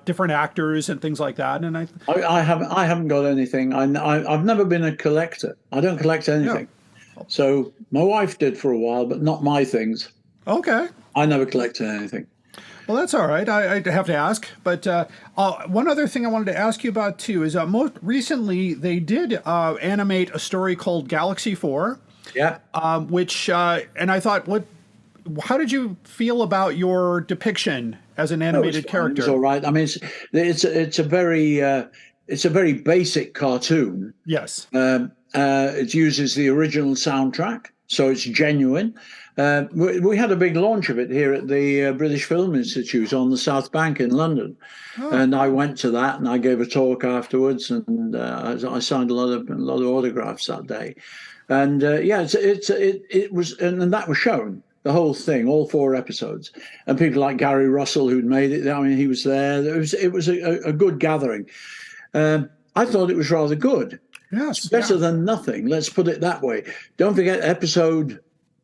different actors and things like that. And I haven't got anything. I've never been a collector. I don't collect anything. Yeah. So my wife did for a while, but not my things. Okay. I never collected anything. Well, that's all right. I have to ask. But one other thing I wanted to ask you about, too, is most recently they did animate a story called Galaxy 4. Yeah. Which, and I thought, how did you feel about your depiction as an animated character? It's all right. I mean, it's a very basic cartoon. Yes. It uses the original soundtrack, so it's genuine. We had a big launch of it here at the British Film Institute on the South Bank in London, and I went to that and I gave a talk afterwards, and I signed a lot of autographs that day, and it was, and that was shown. The whole thing, all 4 episodes, and people like Gary Russell who'd made it. I mean, he was there. It was a good gathering. I thought it was rather good. Yes, it's better than nothing. Let's put it that way. Don't forget,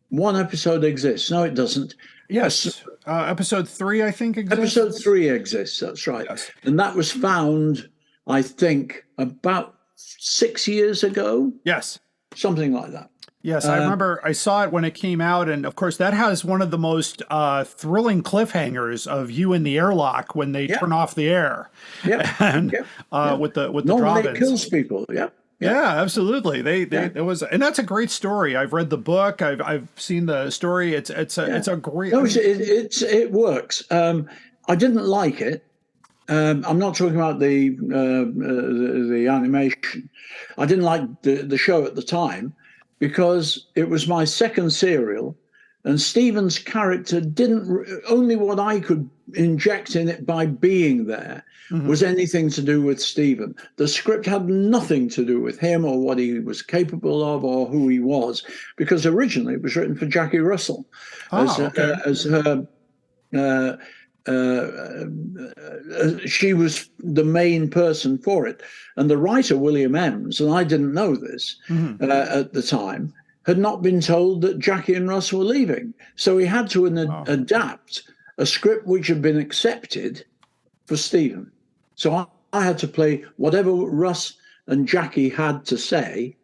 one episode exists. No, it doesn't. Yes, episode 3, I think, exists. Episode 3 exists. That's right. Yes. And that was found, I think, about 6 years ago. Yes, something like that. Yes, I remember I saw it when it came out, and of course that has one of the most thrilling cliffhangers of you in the airlock when they turn off the air. Yeah, and with the normally drop-ins. It kills people. Yeah. Yeah, absolutely. It was, and that's a great story. I've read the book. I've seen the story. It's a great. No, it works. I didn't like it. I'm not talking about the animation. I didn't like the show at the time, because it was my second serial, and Stephen's character only what I could inject in it by being there was anything to do with Stephen. The script had nothing to do with him or what he was capable of or who he was, because originally it was written for Jackie Russell as her. She was the main person for it, and the writer William Ems, and I didn't know this at the time, had not been told that Jackie and Russ were leaving, so he had to adapt a script which had been accepted for Stephen. So I had to play whatever Russ and Jackie had to say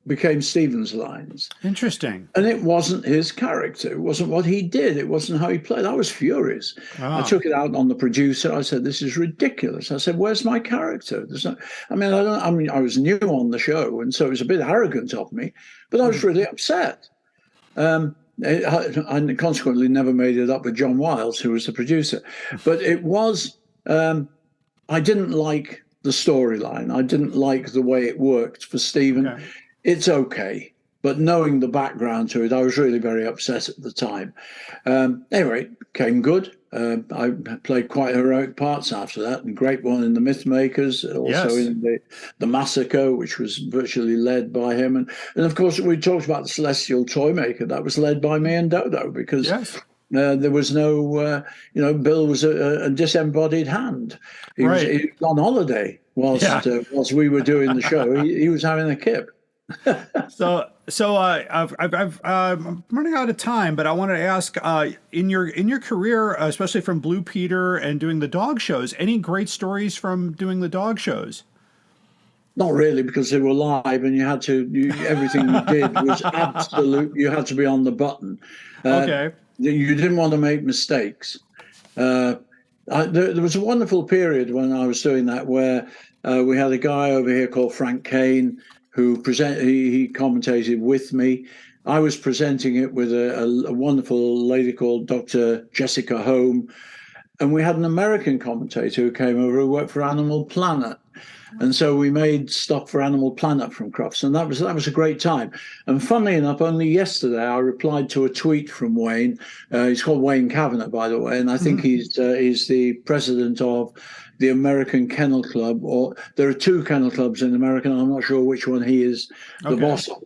became Stephen's lines. Interesting. And it wasn't his character. It wasn't what he did. It wasn't how he played. I was furious. I took it out on the producer. I said, "This is ridiculous." I said, "Where's my character?" There's no, I was new on the show, and so it was a bit arrogant of me, but I was really upset. I consequently never made it up with John Wiles, who was the producer. But it was, I didn't like the storyline. I didn't like the way it worked for Stephen. Okay. It's okay, but knowing the background to it, I was really very upset at the time. Anyway, it came good. I played quite heroic parts after that, and great one in The Mythmakers, also in the Massacre, which was virtually led by him. And of course, we talked about the Celestial Toymaker. That was led by me and Dodo, because there was no, Bill was a disembodied hand. He was on holiday whilst we were doing the show. He was having a kip. So I'm running out of time, but I wanted to ask, in your career, especially from Blue Peter and doing the dog shows, any great stories from doing the dog shows? Not really, because they were live, and everything you did was absolute. You had to be on the button. You didn't want to make mistakes. There was a wonderful period when I was doing that where we had a guy over here called Frank Kane, who he commentated with me. I was presenting it with a wonderful lady called Dr. Jessica Home, And we had an American commentator who came over who worked for Animal Planet. And so we made stuff for Animal Planet from Crufts, and that was a great time. And funnily enough, only yesterday I replied to a tweet from Wayne. He's called Wayne Kavanagh, by the way, and I think he's the president of the American Kennel Club, or there are two kennel clubs in America. I'm not sure which one he is the boss of.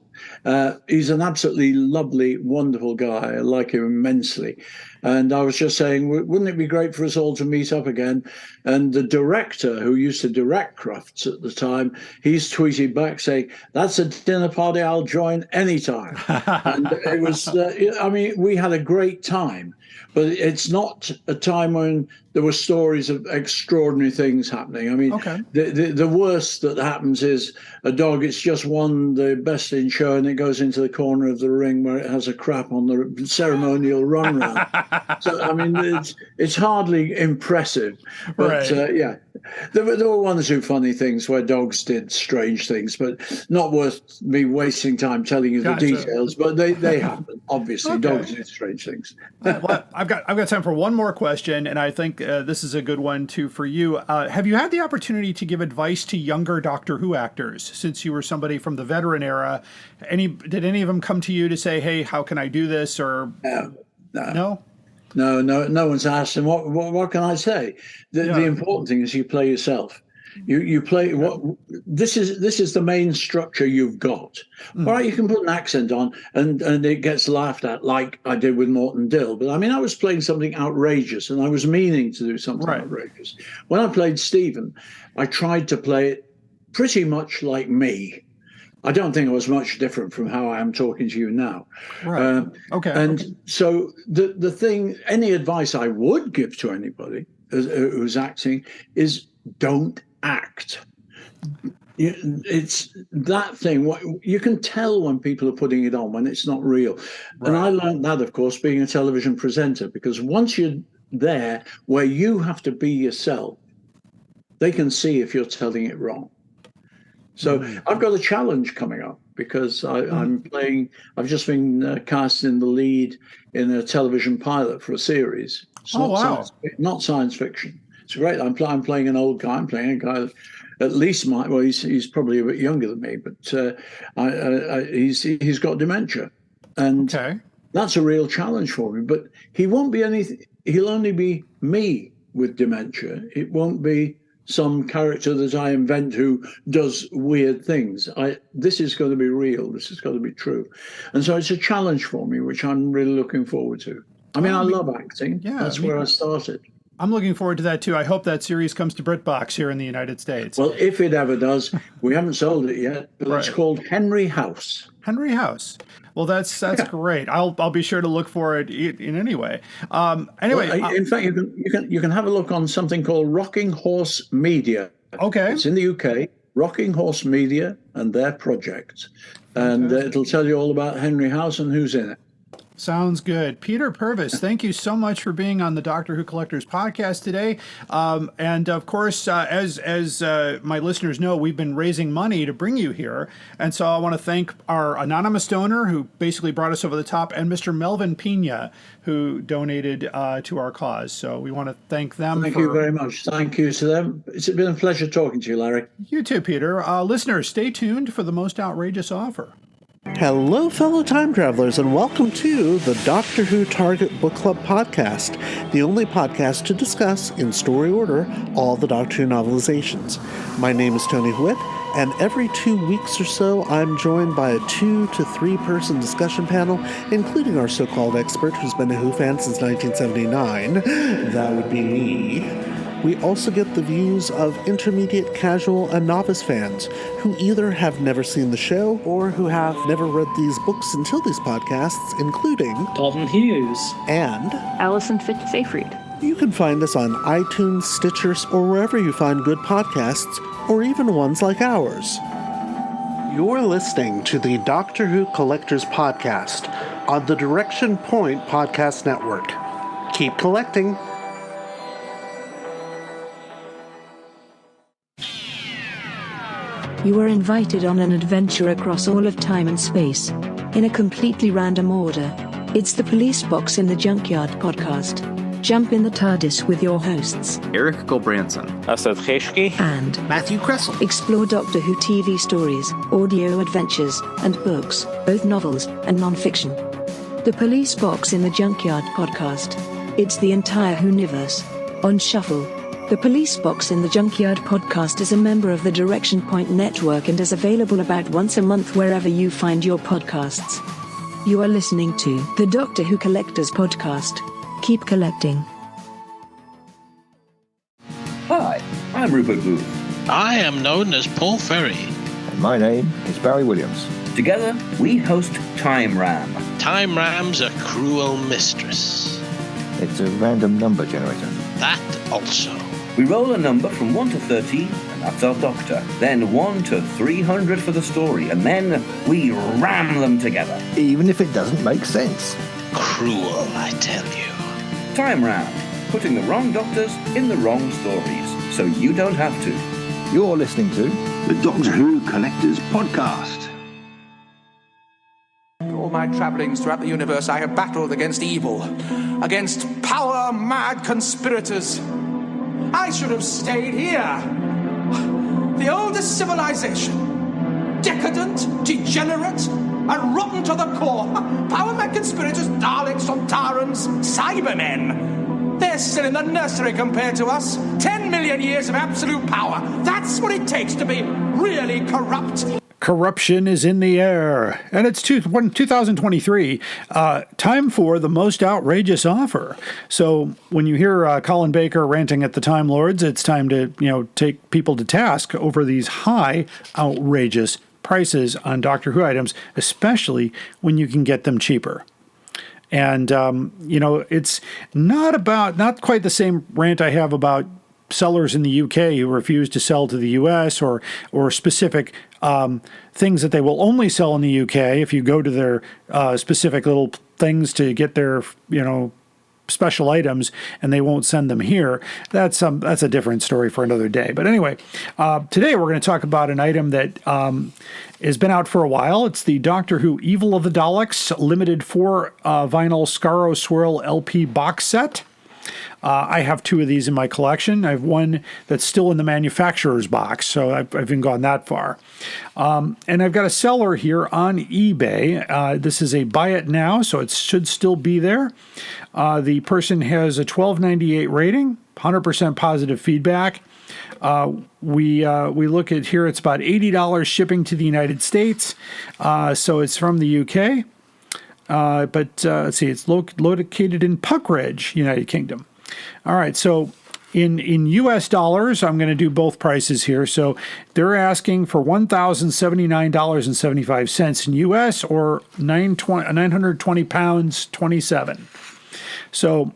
He's an absolutely lovely, wonderful guy. I like him immensely. And I was just saying, wouldn't it be great for us all to meet up again? And the director who used to direct Crufts at the time, he's tweeted back saying, that's a dinner party I'll join anytime. And it was, I mean, we had a great time. But it's not a time when there were stories of extraordinary things happening. I mean, the worst that happens is a dog, it's just won the best in show and it goes into the corner of the ring where it has a crap on the ceremonial run round. So, I mean, it's hardly impressive. But, yeah, there were one or two funny things where dogs did strange things, but not worth me wasting time telling you the details. But they happen, obviously. Dogs do strange things. Well, I've got time for one more question, and I think this is a good one too for you. Have you had the opportunity to give advice to younger Doctor Who actors, since you were somebody from the veteran era? Did any of them come to you to say, "Hey, how can I do this?" Or no? No one's asked. And what can I say? The important thing is you play yourself. You play what this is the main structure you've got. All right, you can put an accent on and it gets laughed at, like I did with Morton Dill. But I mean, I was playing something outrageous and I was meaning to do something outrageous. When I played Stephen, I tried to play it pretty much like me. I don't think I was much different from how I am talking to you now. So the thing, any advice I would give to anybody who's acting is don't act. It's that thing. You can tell when people are putting it on, when it's not real. And I learned that, of course, being a television presenter, because once you're there where you have to be yourself, they can see if you're telling it wrong. So I've got a challenge coming up because I'm playing. I've just been cast in the lead in a television pilot for a series. It's not science fiction. It's great. I'm playing an old guy. I'm playing a guy at least he's probably a bit younger than me, but he's got dementia, and that's a real challenge for me. But he won't be anything. He'll only be me with dementia. It won't be some character that I invent who does weird things. This is going to be real. This is going to be true, and so it's a challenge for me, which I'm really looking forward to. I mean, I love acting. Yeah, that's where I started. I'm looking forward to that too. I hope that series comes to BritBox here in the United States. Well, if it ever does, we haven't sold it yet, but it's called Henry House. Henry House. Well, that's great. I'll be sure to look for it in any way. Anyway, in fact, you can have a look on something called Rocking Horse Media. Okay, it's in the UK. Rocking Horse Media and their project, and it'll tell you all about Henry House and who's in it. Sounds good. Peter Purves, thank you so much for being on the Doctor Who Collectors podcast today. And of course, as my listeners know, we've been raising money to bring you here. And so I want to thank our anonymous donor who basically brought us over the top, and Mr. Melvin Pina, who donated to our cause. So we want to thank them. Thank you very much. Thank you to them. It's been a pleasure talking to you, Larry. You too, Peter. Listeners, stay tuned for the most outrageous offer. Hello, fellow time travelers, and welcome to the Doctor Who Target Book Club podcast, the only podcast to discuss, in story order, all the Doctor Who novelizations. My name is Tony Whitt, and every 2 weeks or so, I'm joined by a 2 to 3 person discussion panel, including our so-called expert who's been a Who fan since 1979. That would be me. We also get the views of intermediate, casual, and novice fans who either have never seen the show or who have never read these books until these podcasts, including Dalton Hughes and Alison Seyfried. You can find us on iTunes, Stitcher, or wherever you find good podcasts, or even ones like ours. You're listening to the Doctor Who Collectors podcast on the Direction Point Podcast Network. Keep collecting. You are invited on an adventure across all of time and space, in a completely random order. It's the Police Box in the Junkyard podcast. Jump in the Tardis with your hosts, Eric Gulbranson, Asad Kheshki, and Matthew Kressel. Explore Doctor Who TV stories, audio adventures, and books, both novels and non-fiction. The Police Box in the Junkyard podcast. It's the entire Whoniverse on shuffle. The Police Box in the Junkyard podcast is a member of the Direction Point Network and is available about once a month wherever you find your podcasts. You are listening to the Doctor Who Collectors podcast. Keep collecting. Hi, I'm Rupert Booth. I am known as Paul Ferry. And my name is Barry Williams. Together, we host Time Ram. Time Ram's a cruel mistress. It's a random number generator. That also. We roll a number from 1 to 13, and that's our Doctor. Then 1 to 300 for the story, and then we ram them together. Even if it doesn't make sense. Cruel, I tell you. Time Ram, putting the wrong Doctors in the wrong stories, so you don't have to. You're listening to the Doctor Who Collectors Podcast. All my travellings throughout the universe, I have battled against evil, against power-mad conspirators. I should have stayed here. The oldest civilization. Decadent, degenerate, and rotten to the core. Power-mad conspirators, Daleks, Sontarans, Cybermen. They're still in the nursery compared to us. 10 million years of absolute power. That's what it takes to be really corrupt. Corruption is in the air, and it's 2023. Time for the most outrageous offer. So when you hear Colin Baker ranting at the Time Lords, it's time to take people to task over these high, outrageous prices on Doctor Who items, especially when you can get them cheaper. And it's not quite the same rant I have about sellers in the UK who refuse to sell to the US or specific things that they will only sell in the UK if you go to their specific little things to get their special items, and they won't send them here. That's a different story for another day. But anyway, today we're going to talk about an item that has been out for a while. It's the Doctor Who Evil of the Daleks limited 4 vinyl Scaro Swirl LP box set. I have 2 of these in my collection. I have one that's still in the manufacturer's box, so I've even gone that far. And I've got a seller here on eBay. This is a buy it now, so it should still be there. The person has a $12.98 rating, 100% positive feedback. We look at here, it's about $80 shipping to the United States. So it's from the UK. But let's see, it's located in Puckridge, United Kingdom. All right, so in U.S. dollars, I'm going to do both prices here. So they're asking for $1,079.75 in U.S. or 920 pounds 27. So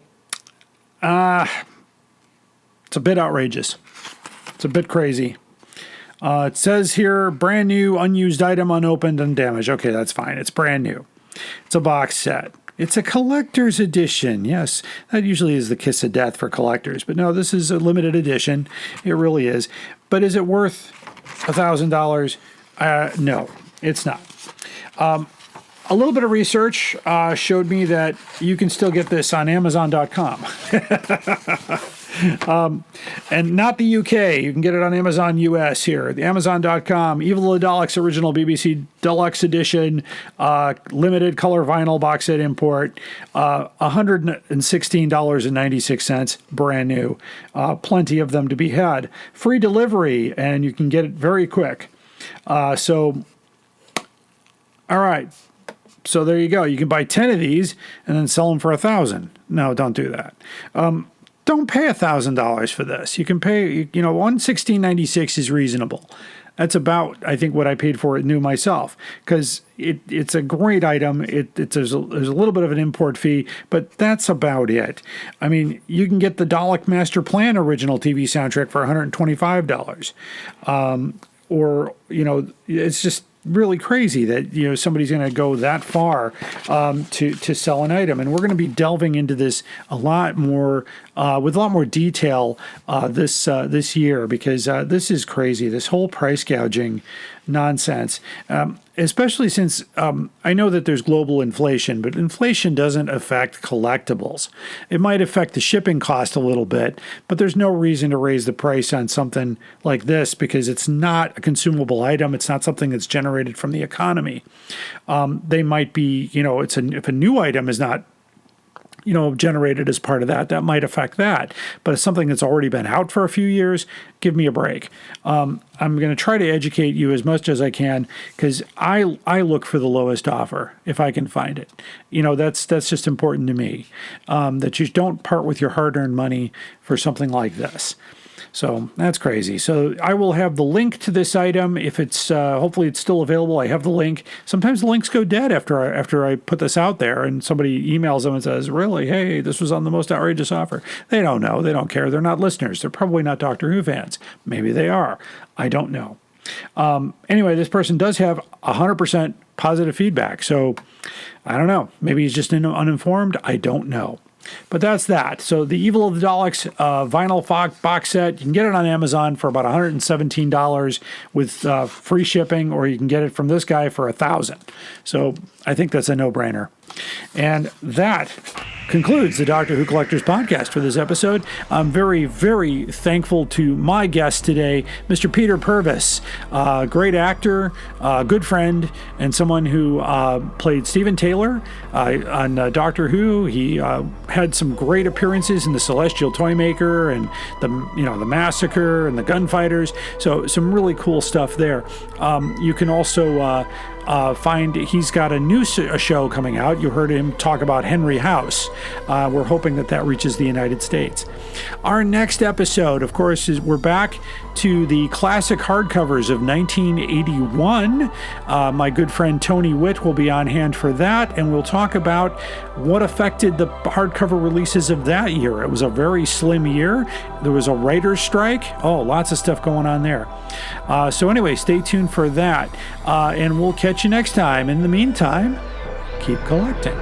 it's a bit outrageous. It's a bit crazy. It says here, brand new, unused item, unopened, undamaged. Okay, that's fine. It's brand new. It's a box set. It's a collector's edition. Yes, that usually is the kiss of death for collectors. But no, this is a limited edition. It really is. But is it worth $1,000? No, it's not. A little bit of research showed me that you can still get this on Amazon.com. And not the UK. You can get it on Amazon US here. The Amazon.com, Evil of the Daleks original BBC Deluxe Edition, limited color vinyl box set import, $116.96, brand new. Plenty of them to be had. Free delivery, and you can get it very quick. All right. So there you go. You can buy 10 of these and then sell them for $1,000. No, don't do that. Don't pay $1,000 for this. You can pay, $116.96 is reasonable. That's about, I think, what I paid for it new myself, because it's a great item. There's a little bit of an import fee, but that's about it. I mean, you can get the Dalek Master Plan original TV soundtrack for $125. It's just really crazy that somebody's going to go that far to sell an item, and we're going to be delving into this a lot more with a lot more detail this year, because this is crazy. This whole price gouging nonsense, especially since I know that there's global inflation, but inflation doesn't affect collectibles. It might affect the shipping cost a little bit, but there's no reason to raise the price on something like this, because it's not a consumable item. It's not something that's generated from the economy. They might be, if a new item is not generated as part of that, that might affect that. But it's something that's already been out for a few years. Give me a break. I'm going to try to educate you as much as I can, because I look for the lowest offer if I can find it. That's just important to me, that you don't part with your hard-earned money for something like this. So that's crazy. So I will have the link to this item if it's hopefully it's still available. I have the link. Sometimes the links go dead after I put this out there, and somebody emails them and says, "Really? Hey, this was on the most outrageous offer." They don't know. They don't care. They're not listeners. They're probably not Doctor Who fans. Maybe they are. I don't know. Anyway, this person does have 100% positive feedback. So I don't know. Maybe he's just uninformed. I don't know. But that's that. So the Evil of the Daleks vinyl box set, you can get it on Amazon for about $117 with free shipping, or you can get it from this guy for $1,000. So I think that's a no-brainer. And that concludes the Doctor Who Collectors podcast for this episode. I'm very, very thankful to my guest today, Mr. Peter Purves, great actor, good friend, and someone who played Stephen Taylor on Doctor Who. He had some great appearances in The Celestial Toymaker and the Massacre and the Gunfighters. So some really cool stuff there. You can also find he's got a new show coming out. You heard him talk about Henry House. We're hoping that reaches the United States. Our next episode, of course, is we're back to the classic hardcovers of 1981. My good friend Tony Witt will be on hand for that, and we'll talk about what affected the hardcover releases of that year. It was a very slim year. There was a writer's strike. Oh, lots of stuff going on there. So anyway, stay tuned for that, and we'll catch you next time. In the meantime, keep collecting.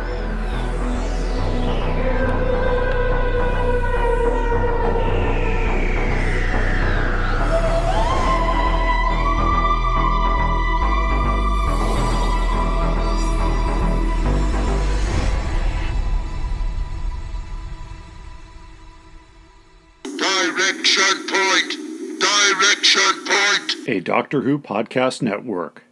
Direction point! Direction point! A Doctor Who podcast network.